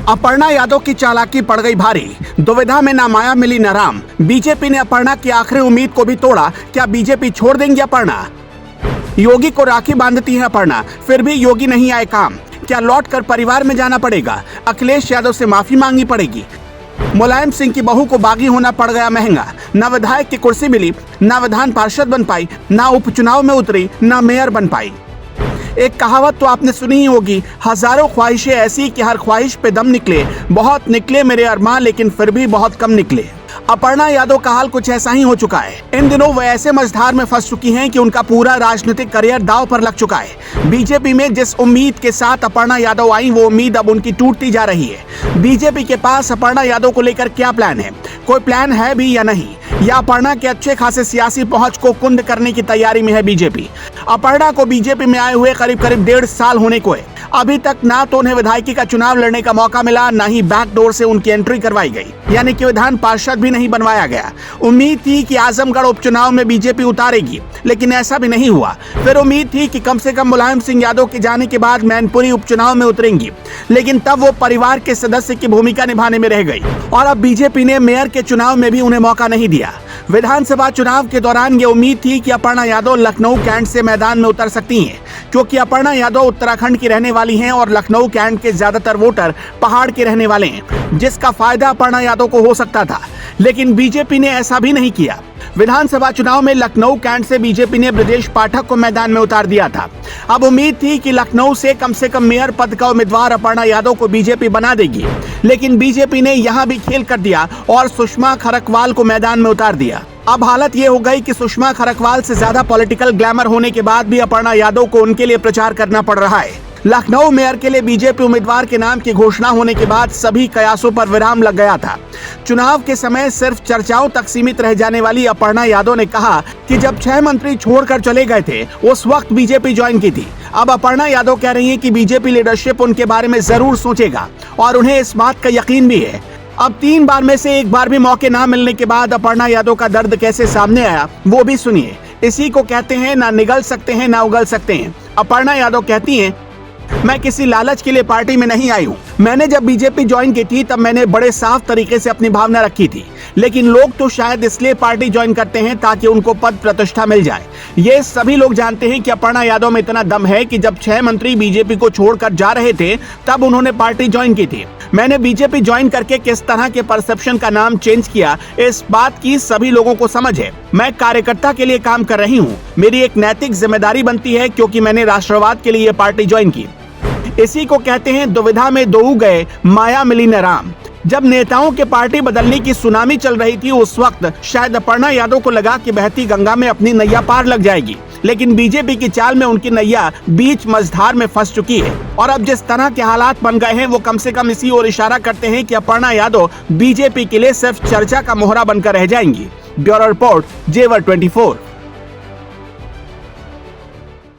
अपर्णा यादव की चालाकी पड़ गई भारी, दुविधा में ना माया मिली न राम। बीजेपी ने अपर्णा की आखिरी उम्मीद को भी तोड़ा। क्या बीजेपी छोड़ देंगी अपर्णा? योगी को राखी बांधती है अपर्णा, फिर भी योगी नहीं आए काम। क्या लौट कर परिवार में जाना पड़ेगा? अखिलेश यादव से माफी मांगनी पड़ेगी। मुलायम सिंह की बहू को बागी होना पड़ गया महंगा। न विधायक की कुर्सी मिली, न विधान पार्षद बन पाई, न उपचुनाव में उतरी, न मेयर बन पाई। एक कहावत तो आपने सुनी ही होगी, हजारों ख्वाहिशें ऐसी कि हर ख्वाहिश पे दम निकले। बहुत निकले मेरे अरमान, लेकिन फिर भी बहुत कम निकले। अपर्णा यादव का हाल कुछ ऐसा ही हो चुका है। इन दिनों वह ऐसे मझधार में फंस चुकी हैं कि उनका पूरा राजनीतिक करियर दांव पर लग चुका है। बीजेपी में जिस उम्मीद के साथ अपर्णा यादव आई, वो उम्मीद अब उनकी टूटती जा रही है। बीजेपी के पास अपर्णा यादव को लेकर क्या प्लान है? कोई प्लान है भी या नहीं? या अपर्णा के अच्छे खासे सियासी पहुंच को कुंद करने की तैयारी में है बीजेपी? अपर्णा को बीजेपी में आए हुए करीब 1.5 साल होने को है। अभी तक ना तो उन्हें विधायकी का चुनाव लड़ने का मौका मिला, ना ही बैकडोर से उनकी एंट्री करवाई गई, यानी कि विधान पार्षद भी नहीं बनवाया गया। उम्मीद थी कि आजमगढ़ उपचुनाव में बीजेपी उतारेगी, लेकिन ऐसा भी नहीं हुआ। फिर उम्मीद थी कि कम से कम मुलायम सिंह यादव के जाने के बाद मैनपुरी उपचुनाव में उतरेंगी, लेकिन तब वो परिवार के सदस्य की भूमिका निभाने में रह गई। और अब बीजेपी ने मेयर के चुनाव में भी उन्हें मौका नहीं दिया। विधानसभा चुनाव के दौरान ये उम्मीद थी कि अपर्णा यादव लखनऊ कैंट से मैदान में उतर सकती हैं, क्योंकि अपर्णा यादव उत्तराखंड की रहने वाली हैं और लखनऊ कैंट के ज्यादातर वोटर पहाड़ के रहने वाले हैं, जिसका फायदा अपर्णा यादव को हो सकता था। लेकिन बीजेपी ने ऐसा भी नहीं किया। विधानसभा चुनाव में लखनऊ कैंट से बीजेपी ने ब्रजेश पाठक को मैदान में उतार दिया था। अब उम्मीद थी कि लखनऊ से कम मेयर पद का उम्मीदवार अपर्णा यादव को बीजेपी बना देगी, लेकिन बीजेपी ने यहां भी खेल कर दिया और सुषमा खरकवाल को मैदान में उतार दिया। अब हालत ये हो गई कि सुषमा खरकवाल से ज्यादा पॉलिटिकल ग्लैमर होने के बाद भी अपर्णा यादव को उनके लिए प्रचार करना पड़ रहा है। लखनऊ मेयर के लिए बीजेपी उम्मीदवार के नाम की घोषणा होने के बाद सभी कयासों पर विराम लग गया था। चुनाव के समय सिर्फ चर्चाओं तक सीमित रह जाने वाली अपर्णा यादव ने कहा कि जब 6 मंत्री छोड़कर चले गए थे, उस वक्त बीजेपी ज्वाइन की थी। अब अपर्णा यादव कह रही हैं कि बीजेपी लीडरशिप उनके बारे में जरूर सोचेगा और उन्हें इस बात का यकीन भी है। अब 3 बार में से 1 बार भी मौके ना मिलने के बाद अपर्णा यादव का दर्द कैसे सामने आया, वो भी सुनिए। इसी को कहते हैं ना निगल सकते हैं ना उगल सकते हैं। अपर्णा यादव कहती हैं, मैं किसी लालच के लिए पार्टी में नहीं आई हूँ। मैंने जब बीजेपी ज्वाइन की थी तब मैंने बड़े साफ तरीके से अपनी भावना रखी थी, लेकिन लोग तो शायद इसलिए पार्टी ज्वाइन करते हैं ताकि उनको पद प्रतिष्ठा मिल जाए। ये सभी लोग जानते हैं कि अपर्णा यादव में इतना दम है कि जब 6 मंत्री बीजेपी को छोड़कर जा रहे थे तब उन्होंने पार्टी ज्वाइन की थी। मैंने बीजेपी ज्वाइन करके किस तरह के परसेप्शन का नाम चेंज किया, इस बात की सभी लोगों को समझ है। मैं कार्यकर्ता के लिए काम कर रही हूँ। मेरी एक नैतिक जिम्मेदारी बनती है, क्योंकि मैंने राष्ट्रवाद के लिए पार्टी ज्वाइन की। इसी को कहते हैं दुविधा में दो गए, माया मिली न राम। जब नेताओं के पार्टी बदलने की सुनामी चल रही थी, उस वक्त शायद अपर्णा यादव को लगा कि बहती गंगा में अपनी नैया पार लग जाएगी, लेकिन बीजेपी की चाल में उनकी नैया बीच मझधार में फंस चुकी है। और अब जिस तरह के हालात बन गए हैं, वो कम से कम इसी ओर इशारा करते हैं कि अपर्णा यादव बीजेपी के लिए सिर्फ चर्चा का मोहरा बनकर रह जाएंगी। ब्यूरो रिपोर्ट, जेवर 24।